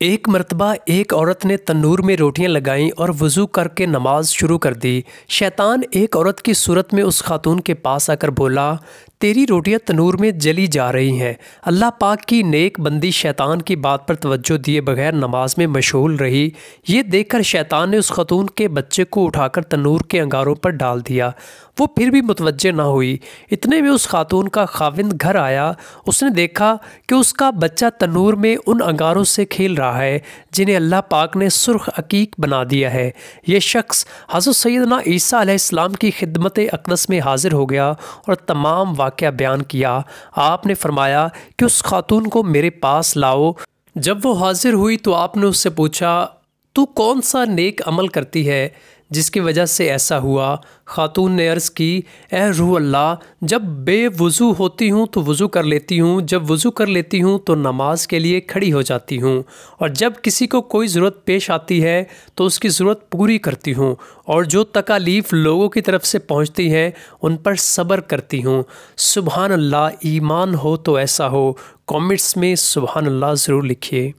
ایک مرتبہ ایک عورت نے تنور میں روٹیاں لگائیں اور وضو کر کے نماز شروع کر دی۔ شیطان ایک عورت کی صورت میں اس خاتون کے پاس آ کر بولا، تیری روٹیاں تنور میں جلی جا رہی ہیں۔ اللہ پاک کی نیک بندی شیطان کی بات پر توجہ دیے بغیر نماز میں مشغول رہی۔ یہ دیکھ کر شیطان نے اس خاتون کے بچے کو اٹھا کر تنور کے انگاروں پر ڈال دیا۔ وہ پھر بھی متوجہ نہ ہوئی۔ اتنے میں اس خاتون کا خاوند گھر آیا۔ اس نے دیکھا کہ اس کا بچہ تنور میں ان انگاروں سے کھیل رہا ہے جنہیں اللہ پاک نے سرخ عقیق بنا دیا ہے۔ یہ شخص حضرت سیدنا عیسیٰ علیہ السلام کی خدمت اقدس میں حاضر ہو گیا اور تمام واقعہ بیان کیا۔ آپ نے فرمایا کہ اس خاتون کو میرے پاس لاؤ۔ جب وہ حاضر ہوئی تو آپ نے اس سے پوچھا، تو کون سا نیک عمل کرتی ہے جس کی وجہ سے ایسا ہوا؟ خاتون نے عرض کی، اے روح اللہ، جب بے وضو ہوتی ہوں تو وضو کر لیتی ہوں، جب وضو کر لیتی ہوں تو نماز کے لیے کھڑی ہو جاتی ہوں، اور جب کسی کو کوئی ضرورت پیش آتی ہے تو اس کی ضرورت پوری کرتی ہوں، اور جو تکالیف لوگوں کی طرف سے پہنچتی ہیں ان پر صبر کرتی ہوں۔ سبحان اللہ، ایمان ہو تو ایسا ہو۔ کامنٹس میں سبحان اللہ ضرور لکھیے۔